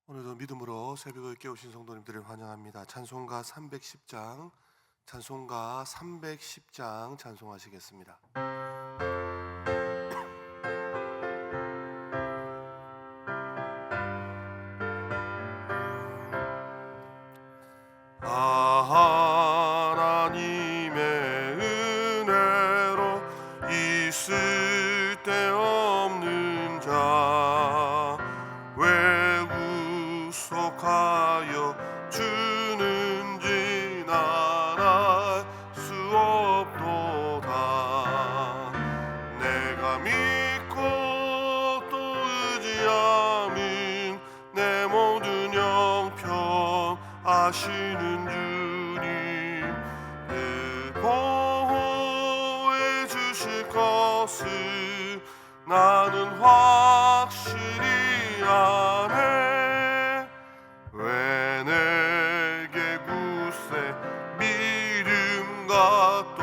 오늘도 믿음으로 새벽을 깨우신 성도님들을 환영합니다. 찬송가 310장, 찬송가 310장 찬송하시겠습니다. 하나님의 은혜로 있을 데 없는 자 왜 구속하여 주는지 난 알 수 없도다. 내가 믿고 또 의지함은 내 모든 형편 아시는 주님 늘 보호해 주실 것을 나는 확실히 아네. 왜 내게 굳세 믿음과 또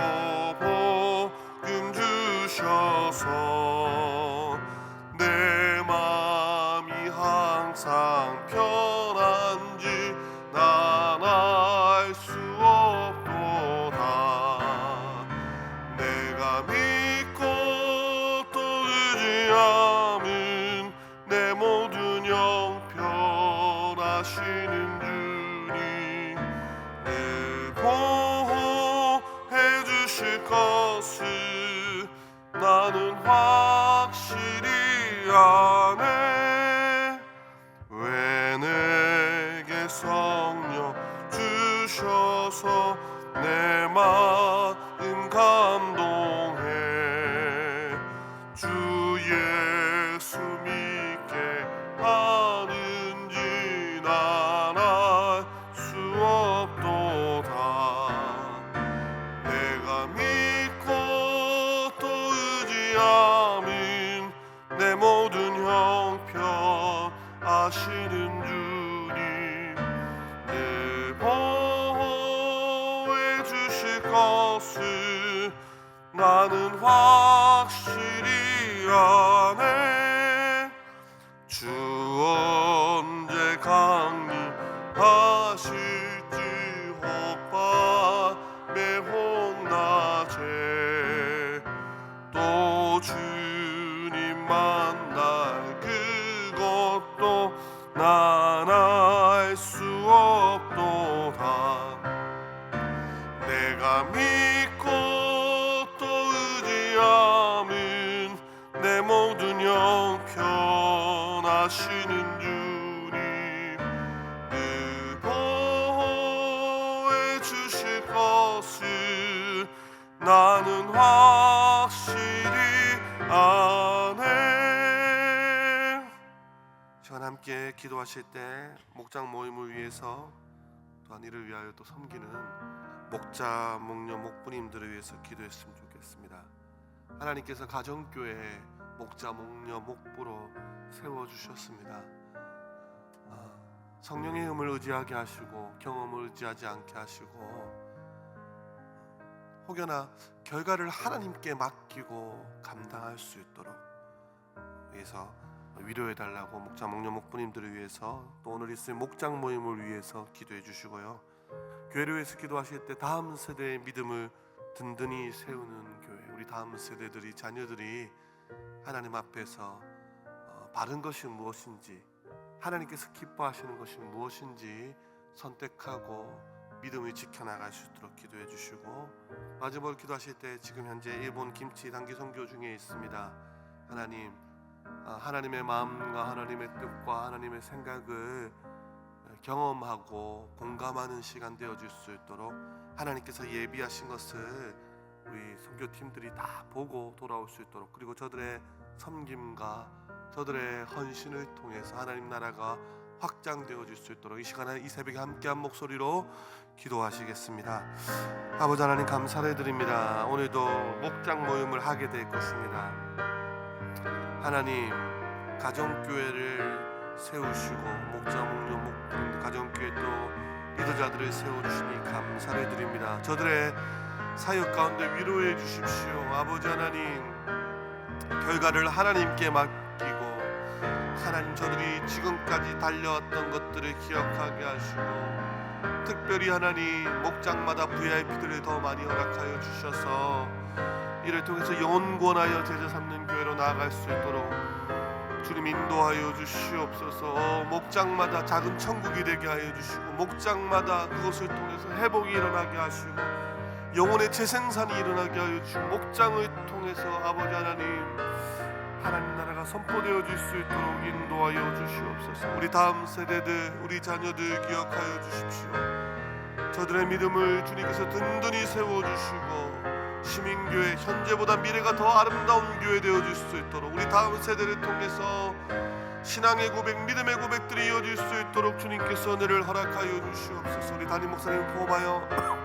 복음 주셔서 내 마음이 항상 편한지 난 알 수 없도다. 내가 믿고 또 의지함은 내 모든 형편 아시는 주님 늘 보호해 주실 것을 나는 확실히 아네. 왜 내게 성령 주셔서 내 마음 감동해. 주 예수 믿게 하는지 난 알 수 없도다. 내가 믿고 또 의지함은 내 모든 형편 아시는 주님 늘 보호해 주실 것을 나는 확실히 아네. 주 언제 강림하실지 혹밤에 혹낮에 또 주님 만날 그것도 난 알 수 없도다. 내가 믿고 또 의지함은 내 모든 형편 아시는 주님 늘 보호해 주실 것을 나는 확실히 아네. 시간 함께 기도하실 때 목장 모임을 위해서 또한 이를 위하여 또 섬기는 목자, 목녀, 목부님들을 위해서 기도했으면 좋겠습니다. 하나님께서 가정교회 목자, 목녀, 목부로 세워주셨습니다. 성령의 힘을 의지하게 하시고 경험을 의지하지 않게 하시고 혹여나 결과를 하나님께 맡기고 감당할 수 있도록 위해서 위로해달라고 목자, 목녀, 목부님들을 위해서 또 오늘 있을 목장 모임을 위해서 기도해 주시고요. 교회를 위해서 기도하실 때 다음 세대의 믿음을 든든히 세우는 교회, 우리 다음 세대들이 자녀들이 하나님 앞에서 바른 것이 무엇인지 하나님께서 기뻐하시는 것이 무엇인지 선택하고 믿음을 지켜나갈 수 있도록 기도해 주시고 마지막으로 기도하실 때 지금 현재 일본 김치 단기 선교 중에 있습니다. 하나님의 마음과 하나님의 뜻과 하나님의 생각을 경험하고 공감하는 시간 되어줄 수 있도록 하나님께서 예비하신 것을 우리 선교팀들이 다 보고 돌아올 수 있도록 그리고 저들의 섬김과 저들의 헌신을 통해서 하나님 나라가 확장되어질 수 있도록 이 시간에 이 새벽에 함께한 목소리로 기도하시겠습니다. 아버지 하나님 감사를 드립니다. 오늘도 목장 모임을 하게 될 것입니다. 하나님 가정교회를 세우시고 목자, 목녀, 목부님 가정교회 또 리더자들을 세워주시니 감사를 드립니다. 저들의 사역 가운데 위로해 주십시오. 아버지 하나님 결과를 하나님께 맡기고 하나님, 저들이 지금까지 달려왔던 것들을 기억하게 하시고, 특별히 하나님 목장마다 VIP들을 더 많이 허락하여 주셔서 이를 통해서 영혼 구원하여 제자 삼는 교회로 나아갈 수 있도록 주님 인도하여 주시옵소서. 목장마다 작은 천국이 되게 하여 주시고, 목장마다 그것을 통해서 회복이 일어나게 하시고, 영혼의 재생산이 일어나게 하여 주시고, 목장을 통해서 아버지 하나님 나라가 선포되어 줄 수 있도록 인도하여 주시옵소서. 우리 다음 세대들, 우리 자녀들 기억하여 주십시오. 저들의 믿음을 주님께서 든든히 세워주시고, 시민교회, 현재보다 미래가 더 아름다운 교회 되어줄 수 있도록 우리 다음 세대를 통해서 신앙의 고백, 믿음의 고백들이 이어질 수 있도록 주님께서 은혜를 허락하여 주시옵소서. 우리 담임 목사님 포함하여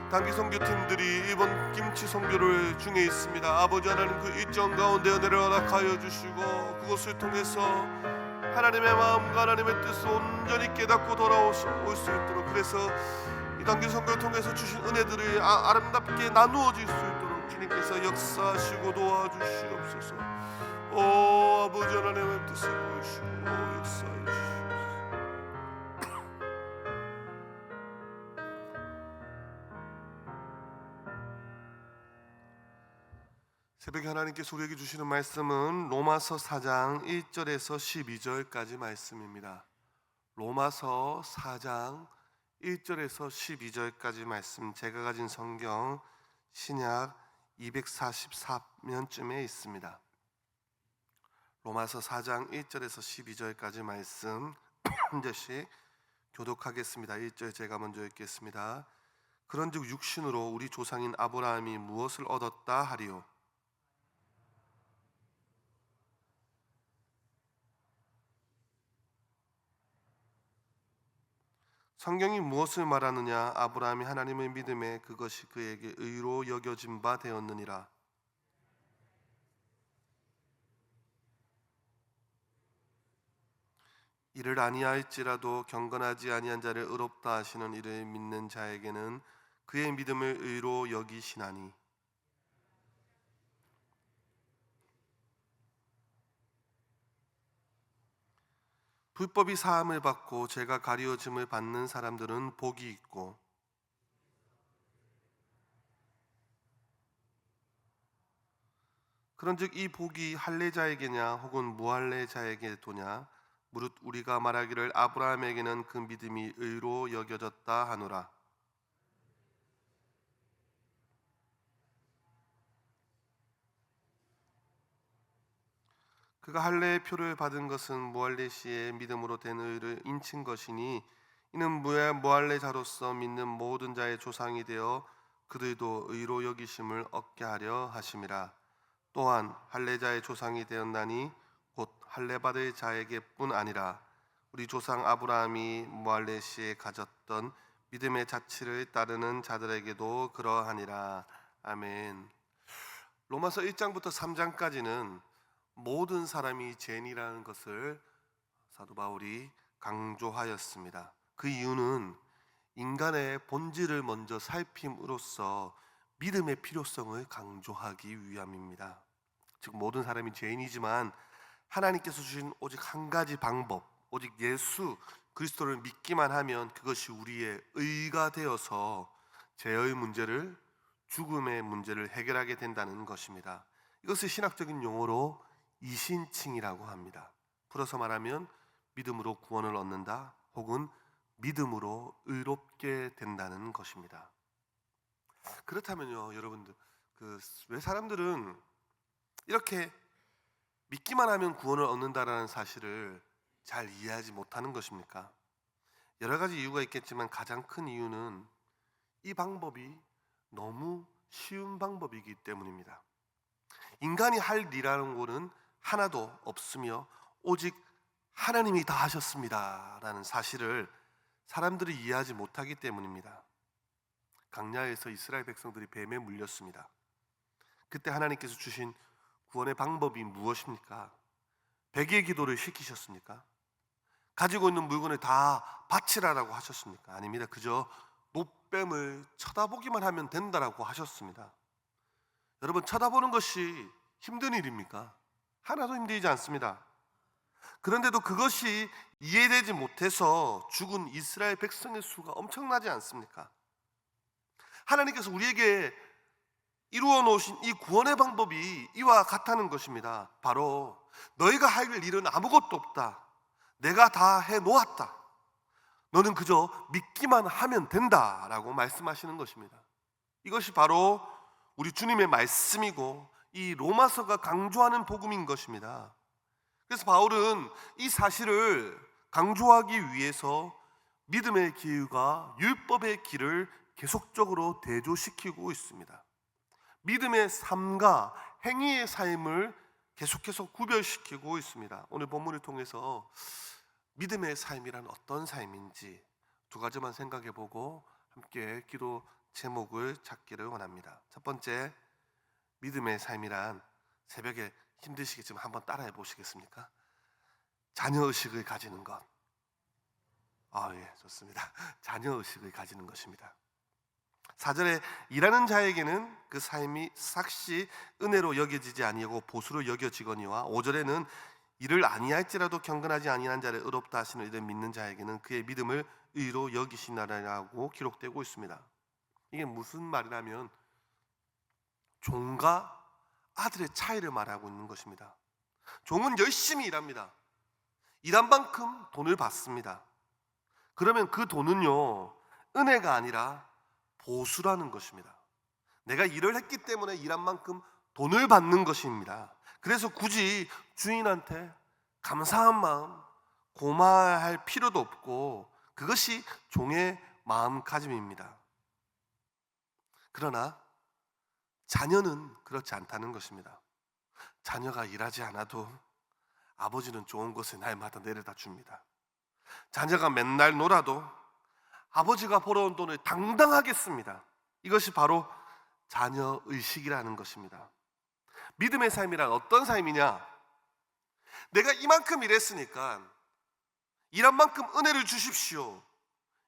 단기 선교팀들이 이번 김치 선교를 중에 있습니다. 아버지 하나님, 그 일정 가운데 은혜를 허락하여 주시고, 그것을 통해서 하나님의 마음과 하나님의 뜻을 온전히 깨닫고 돌아올 수 있도록, 그래서 이 단기 선교를 통해서 주신 은혜들을 아름답게 나누어질 수 있도록 주님께서 역사하시고 도와주시옵소서. 오 아버지 하나님의 뜻을 보이시고 역사해 주시옵소서. 새벽에 하나님께서 우리에게 주시는 말씀은 로마서 4장 1절에서 12절까지 말씀입니다. 로마서 4장 1절에서 12절까지 말씀, 제가 가진 성경 신약 244면쯤에 있습니다. 로마서 4장 1절에서 12절까지 말씀 한 절씩 교독하겠습니다. 1절 제가 먼저 읽겠습니다. 그런즉 육신으로 우리 조상인 아브라함이 무엇을 얻었다 하리요? 성경이 무엇을 말하느냐? 아브라함이 하나님을 믿음에 그것이 그에게 의로 여겨진 바 되었느니라. 이를 아니할지라도 경건하지 아니한 자를 의롭다 하시는 이를 믿는 자에게는 그의 믿음을 의로 여기시나니, 불법이 사함을 받고 죄가 가리워짐을 받는 사람들은 복이 있고, 그런즉 이 복이 할례자에게냐 혹은 무할례자에게 도냐? 무릇 우리가 말하기를 아브라함에게는 그 믿음이 의로 여겨졌다 하노라. 그가 할례의 표를 받은 것은 무할례 시에 믿음으로 된 의를 인친 것이니, 이는 무할례자로서 믿는 모든 자의 조상이 되어 그들도 의로 여기심을 얻게 하려 하심이라. 또한 할례자의 조상이 되었나니 곧 할례 받을 자에게뿐 아니라 우리 조상 아브라함이 무할례 시에 가졌던 믿음의 자취를 따르는 자들에게도 그러하니라. 아멘. 로마서 1장부터 3장까지는 모든 사람이 죄인이라는 것을 사도 바울이 강조하였습니다. 그 이유는 인간의 본질을 먼저 살핌으로써 믿음의 필요성을 강조하기 위함입니다. 즉 모든 사람이 죄인이지만 하나님께서 주신 오직 한 가지 방법, 오직 예수 그리스도를 믿기만 하면 그것이 우리의 의가 되어서 죄의 문제를, 죽음의 문제를 해결하게 된다는 것입니다. 이것을 신학적인 용어로 이신칭이라고 합니다. 풀어서 말하면 믿음으로 구원을 얻는다 혹은 믿음으로 의롭게 된다는 것입니다. 그렇다면요, 여러분들, 왜 사람들은 이렇게 믿기만 하면 구원을 얻는다라는 사실을 잘 이해하지 못하는 것입니까? 여러 가지 이유가 있겠지만 가장 큰 이유는 이 방법이 너무 쉬운 방법이기 때문입니다. 인간이 할 일이라는 것은 하나도 없으며 오직 하나님이 다 하셨습니다 라는 사실을 사람들이 이해하지 못하기 때문입니다. 광야에서 이스라엘 백성들이 뱀에 물렸습니다. 그때 하나님께서 주신 구원의 방법이 무엇입니까? 베개의 기도를 시키셨습니까? 가지고 있는 물건을 다 바치라라고 하셨습니까? 아닙니다. 그저 노뱀을 쳐다보기만 하면 된다라고 하셨습니다. 여러분, 쳐다보는 것이 힘든 일입니까? 하나도 힘들지 않습니다. 그런데도 그것이 이해되지 못해서 죽은 이스라엘 백성의 수가 엄청나지 않습니까? 하나님께서 우리에게 이루어 놓으신 이 구원의 방법이 이와 같다는 것입니다. 바로 너희가 할 일은 아무것도 없다. 내가 다 해놓았다. 너는 그저 믿기만 하면 된다라고 말씀하시는 것입니다. 이것이 바로 우리 주님의 말씀이고 이 로마서가 강조하는 복음인 것입니다. 그래서 바울은 이 사실을 강조하기 위해서 믿음의 길과 율법의 길을 계속적으로 대조시키고 있습니다. 믿음의 삶과 행위의 삶을 계속해서 구별시키고 있습니다. 오늘 본문을 통해서 믿음의 삶이란 어떤 삶인지 두 가지만 생각해 보고 함께 기도 제목을 찾기를 원합니다. 첫 번째, 믿음의 삶이란, 새벽에 힘드시겠지만 한번 따라해 보시겠습니까? 자녀의식을 가지는 것. 예, 좋습니다. 자녀의식을 가지는 것입니다. 4절에 일하는 자에게는 그 삶이 삭시 은혜로 여겨지지 아니하고 보수로 여겨지거니와 5절에는 이를 아니할지라도 경건하지 아니한 자를 의롭다 하시는 이를 믿는 자에게는 그의 믿음을 의로 여기시나라고 기록되고 있습니다. 이게 무슨 말이냐면 종과 아들의 차이를 말하고 있는 것입니다. 종은 열심히 일합니다. 일한 만큼 돈을 받습니다. 그러면 그 돈은요, 은혜가 아니라 보수라는 것입니다. 내가 일을 했기 때문에 일한 만큼 돈을 받는 것입니다. 그래서 굳이 주인한테 감사한 마음, 고마워할 필요도 없고 그것이 종의 마음가짐입니다. 그러나 자녀는 그렇지 않다는 것입니다. 자녀가 일하지 않아도 아버지는 좋은 것을 날마다 내려다 줍니다. 자녀가 맨날 놀아도 아버지가 벌어온 돈을 당당하게 씁니다. 이것이 바로 자녀의식이라는 것입니다. 믿음의 삶이란 어떤 삶이냐? 내가 이만큼 일했으니까 일한 만큼 은혜를 주십시오.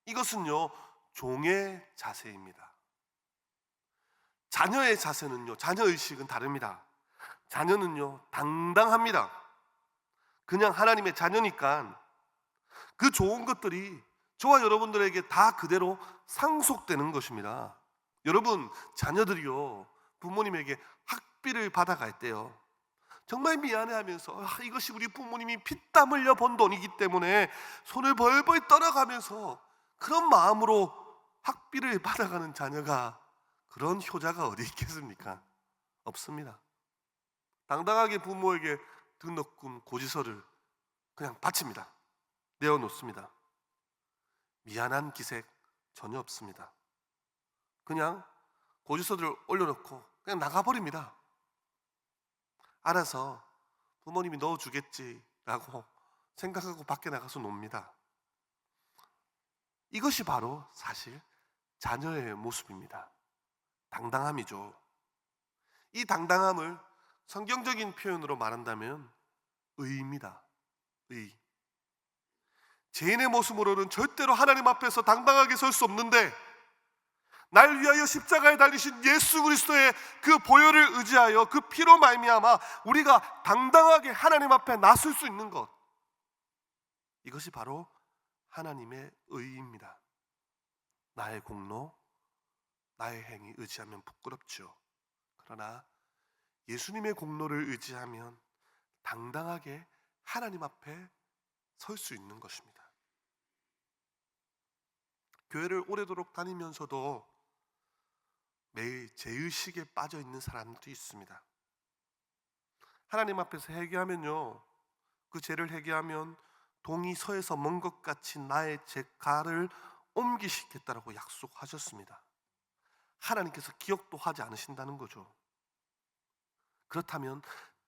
이것은요, 종의 자세입니다. 자녀의 자세는요, 자녀의식은 다릅니다. 자녀는요, 당당합니다. 그냥 하나님의 자녀니까 그 좋은 것들이 저와 여러분들에게 다 그대로 상속되는 것입니다. 여러분, 자녀들이요, 부모님에게 학비를 받아갈 때요, 정말 미안해하면서 이것이 우리 부모님이 피땀 흘려 번 돈이기 때문에 손을 벌벌 떨어가면서 그런 마음으로 학비를 받아가는 자녀가, 그런 효자가 어디 있겠습니까? 없습니다. 당당하게 부모에게 등록금 고지서를 그냥 바칩니다. 내어놓습니다. 미안한 기색 전혀 없습니다. 그냥 고지서들을 올려놓고 그냥 나가버립니다. 알아서 부모님이 넣어주겠지라고 생각하고 밖에 나가서 놉니다. 이것이 바로 사실 자녀의 모습입니다. 당당함이죠. 이 당당함을 성경적인 표현으로 말한다면 의입니다. 의. 죄인의 모습으로는 절대로 하나님 앞에서 당당하게 설 수 없는데, 날 위하여 십자가에 달리신 예수 그리스도의 그 보혈을 의지하여 그 피로 말미암아 우리가 당당하게 하나님 앞에 나설 수 있는 것, 이것이 바로 하나님의 의입니다. 나의 공로, 나의 행위 의지하면 부끄럽죠. 그러나 예수님의 공로를 의지하면 당당하게 하나님 앞에 설 수 있는 것입니다. 교회를 오래도록 다니면서도 매일 죄의식에 빠져 있는 사람도 있습니다. 하나님 앞에서 회개하면요, 그 죄를 회개하면 동이 서에서 먼 것 같이 나의 죄가를 옮기시겠다라고 약속하셨습니다. 하나님께서 기억도 하지 않으신다는 거죠. 그렇다면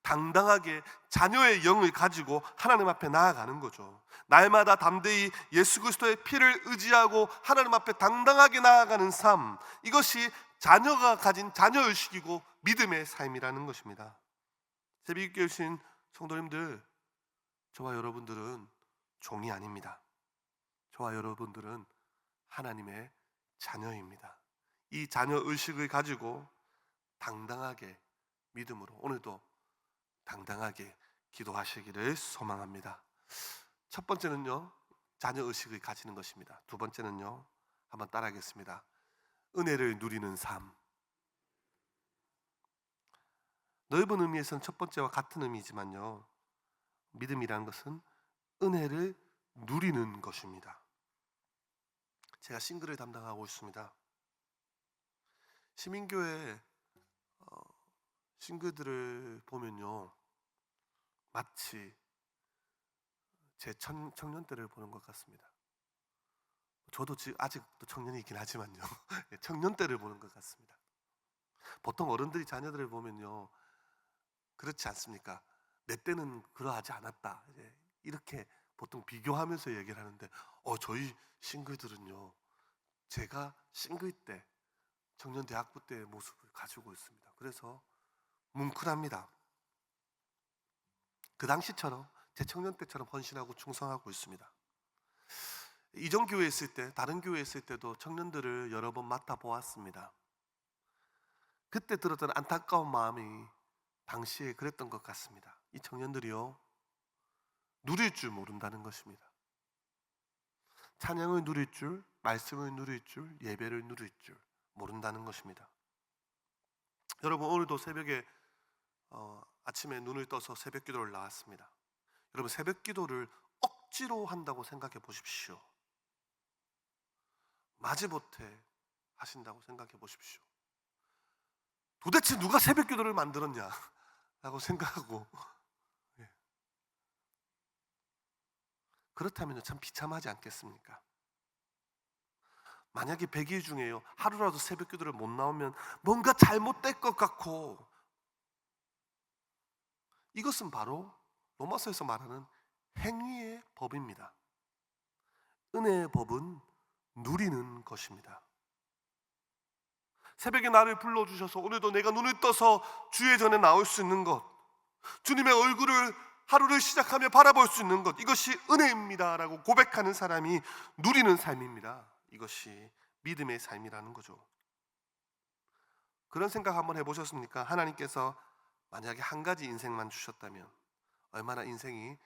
당당하게 자녀의 영을 가지고 하나님 앞에 나아가는 거죠. 날마다 담대히 예수 그리스도의 피를 의지하고 하나님 앞에 당당하게 나아가는 삶, 이것이 자녀가 가진 자녀의식이고 믿음의 삶이라는 것입니다. 새벽에 오신 성도님들, 저와 여러분들은 종이 아닙니다. 저와 여러분들은 하나님의 자녀입니다. 이 자녀의식을 가지고 당당하게 믿음으로 오늘도 당당하게 기도하시기를 소망합니다. 첫 번째는요, 자녀 의식을 가지는 것입니다. 두 번째는요, 한번 따라하겠습니다. 은혜를 누리는 삶. 넓은 의미에서는 첫 번째와 같은 의미지만요, 믿음이라는 것은 은혜를 누리는 것입니다. 제가 싱글을 담당하고 있습니다. 시민교회 싱글들을 보면요, 마치 제 청년 때를 보는 것 같습니다. 저도 지금 아직도 청년이긴 하지만요, 청년 때를 보는 것 같습니다. 보통 어른들이 자녀들을 보면요, 그렇지 않습니까? 내 때는 그러하지 않았다, 이렇게 보통 비교하면서 얘기를 하는데, 저희 싱글들은요, 제가 싱글 때, 청년 대학부 때의 모습을 가지고 있습니다. 그래서 뭉클합니다. 그 당시처럼, 제 청년 때처럼 헌신하고 충성하고 있습니다. 이전 교회에 있을 때, 다른 교회에 있을 때도 청년들을 여러 번 맡아보았습니다. 그때 들었던 안타까운 마음이 당시에 그랬던 것 같습니다. 이 청년들이요, 누릴 줄 모른다는 것입니다. 찬양을 누릴 줄, 말씀을 누릴 줄, 예배를 누릴 줄 모른다는 것입니다. 여러분, 오늘도 새벽에 아침에 눈을 떠서 새벽 기도를 나왔습니다. 여러분, 새벽 기도를 억지로 한다고 생각해 보십시오. 마지못해 하신다고 생각해 보십시오. 도대체 누가 새벽 기도를 만들었냐 라고 생각하고, 그렇다면 참 비참하지 않겠습니까? 만약에 100일 중에요, 하루라도 새벽 기도를 못 나오면 뭔가 잘못될 것 같고, 이것은 바로 로마서에서 말하는 행위의 법입니다. 은혜의 법은 누리는 것입니다. 새벽에 나를 불러주셔서 오늘도 내가 눈을 떠서 주의 전에 나올 수 있는 것, 주님의 얼굴을 하루를 시작하며 바라볼 수 있는 것, 이것이 은혜입니다 라고 고백하는 사람이 누리는 삶입니다. 이것이 믿음의 삶이라는 거죠. 그런 생각 한번 해보셨습니까? 하나님께서 만약에 한 가지 인생만 주셨다면 얼마나 인생이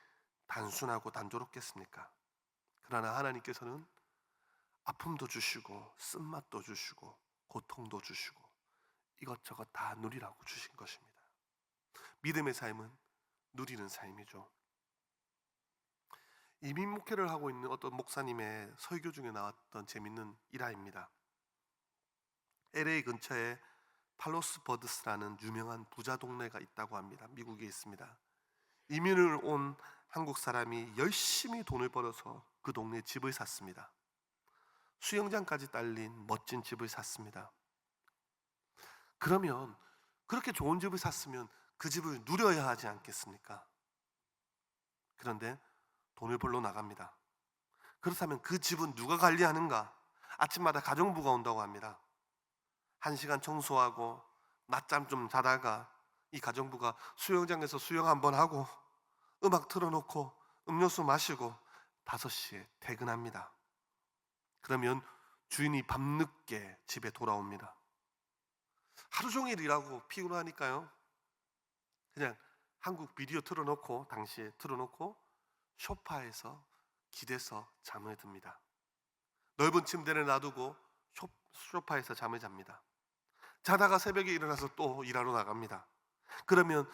단순하고 단조롭겠습니까? 그러나 하나님께서는 아픔도 주시고 쓴맛도 주시고 고통도 주시고 이것저것 다 누리라고 주신 것입니다. 믿음의 삶은 누리는 삶이죠. 이민 목회를 하고 있는 어떤 목사님의 설교 중에 나왔던 재밌는 일화입니다. LA 근처에 팔로스 버드스라는 유명한 부자 동네가 있다고 합니다. 미국에 있습니다. 이민을 온 한국 사람이 열심히 돈을 벌어서 그 동네에 집을 샀습니다. 수영장까지 딸린 멋진 집을 샀습니다. 그러면 그렇게 좋은 집을 샀으면 그 집을 누려야 하지 않겠습니까? 그런데 돈을 벌러 나갑니다. 그렇다면 그 집은 누가 관리하는가? 아침마다 가정부가 온다고 합니다. 1시간 청소하고 낮잠 좀 자다가 이 가정부가 수영장에서 수영 한번 하고 음악 틀어놓고 음료수 마시고 5시에 퇴근합니다. 그러면 주인이 밤늦게 집에 돌아옵니다. 하루 종일 일하고 피곤하니까요, 그냥 한국 비디오 틀어놓고, 당시에 틀어놓고 소파에서 기대서 잠을 듭니다. 넓은 침대를 놔두고 소파에서 잠을 잡니다. 자다가 새벽에 일어나서 또 일하러 나갑니다. 그러면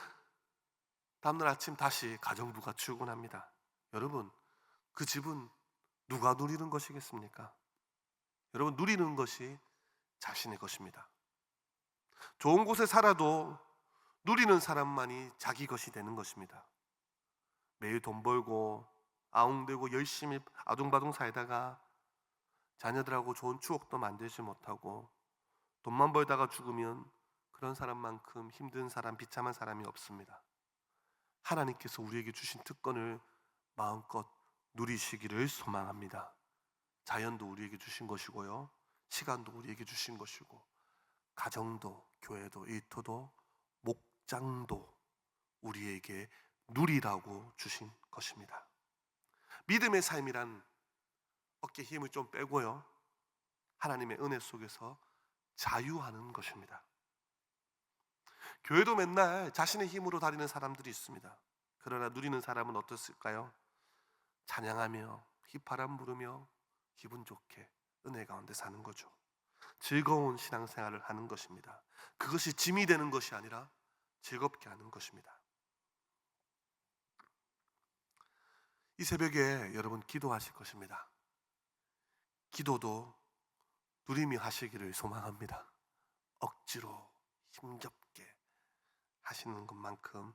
다음날 아침 다시 가정부가 출근합니다. 여러분, 그 집은 누가 누리는 것이겠습니까? 여러분, 누리는 것이 자신의 것입니다. 좋은 곳에 살아도 누리는 사람만이 자기 것이 되는 것입니다. 매일 돈 벌고 아웅대고 열심히 아둥바둥 살다가 자녀들하고 좋은 추억도 만들지 못하고 돈만 벌다가 죽으면 그런 사람만큼 힘든 사람, 비참한 사람이 없습니다. 하나님께서 우리에게 주신 특권을 마음껏 누리시기를 소망합니다. 자연도 우리에게 주신 것이고요, 시간도 우리에게 주신 것이고, 가정도, 교회도, 일터도, 목장도 우리에게 누리라고 주신 것입니다. 믿음의 삶이란 어깨 힘을 좀 빼고요, 하나님의 은혜 속에서 자유하는 것입니다. 교회도 맨날 자신의 힘으로 다니는 사람들이 있습니다. 그러나 누리는 사람은 어떻을까요? 찬양하며 휘파람 부르며 기분 좋게 은혜 가운데 사는 거죠. 즐거운 신앙생활을 하는 것입니다. 그것이 짐이 되는 것이 아니라 즐겁게 하는 것입니다. 이 새벽에 여러분 기도하실 것입니다. 기도도 누림이 하시기를 소망합니다. 억지로 힘겹게 하시는 것만큼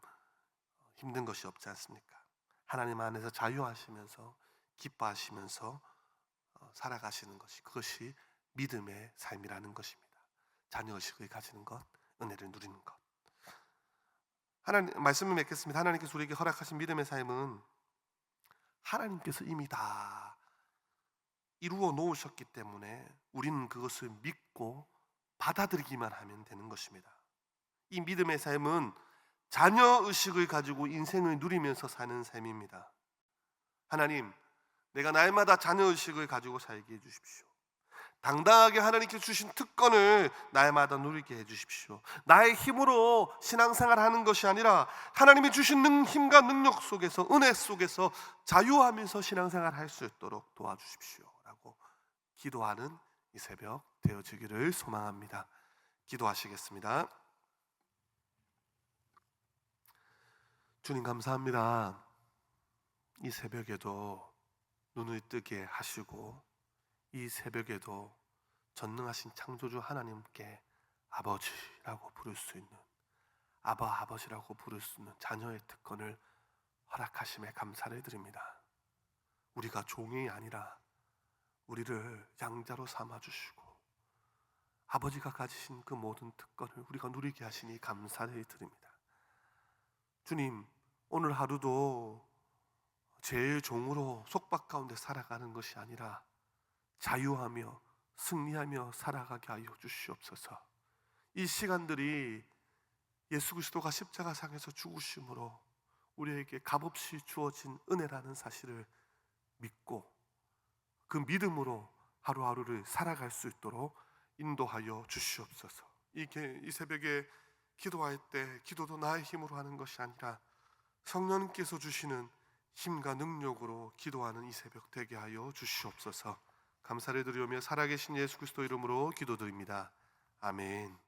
힘든 것이 없지 않습니까? 하나님 안에서 자유하시면서 기뻐하시면서 살아가시는 것이, 그것이 믿음의 삶이라는 것입니다. 자녀의식을 가지는 것, 은혜를 누리는 것. 하나님 말씀을 맺겠습니다. 하나님께서 우리에게 허락하신 믿음의 삶은 하나님께서 이미 다 이루어 놓으셨기 때문에 우리는 그것을 믿고 받아들이기만 하면 되는 것입니다. 이 믿음의 삶은 자녀의식을 가지고 인생을 누리면서 사는 삶입니다. 하나님, 내가 날마다 자녀의식을 가지고 살게 해주십시오. 당당하게 하나님께 주신 특권을 날마다 누리게 해주십시오. 나의 힘으로 신앙생활 하는 것이 아니라 하나님이 주신 힘과 능력 속에서, 은혜 속에서 자유하면서 신앙생활 할 수 있도록 도와주십시오 라고 기도하는 이 새벽 되어지기를 소망합니다. 기도하시겠습니다. 주님 감사합니다. 이 새벽에도 눈을 뜨게 하시고 이 새벽에도 전능하신 창조주 하나님께 아버지라고 부를 수 있는, 아버지라고 부를 수 있는 자녀의 특권을 허락하심에 감사를 드립니다. 우리가 종이 아니라 우리를 양자로 삼아주시고 아버지가 가지신 그 모든 특권을 우리가 누리게 하시니 감사를 드립니다. 주님, 오늘 하루도 제 종으로 속박 가운데 살아가는 것이 아니라 자유하며 승리하며 살아가게 하여 주시옵소서. 이 시간들이 예수 그리스도가 십자가상에서 죽으심으로 우리에게 값없이 주어진 은혜라는 사실을 믿고 그 믿음으로 하루하루를 살아갈 수 있도록 인도하여 주시옵소서. 이 새벽에 기도할 때 기도도 나의 힘으로 하는 것이 아니라 성령님께서 주시는 힘과 능력으로 기도하는 이 새벽 되게 하여 주시옵소서. 감사를 드리며 살아계신 예수 그리스도 이름으로 기도드립니다. 아멘.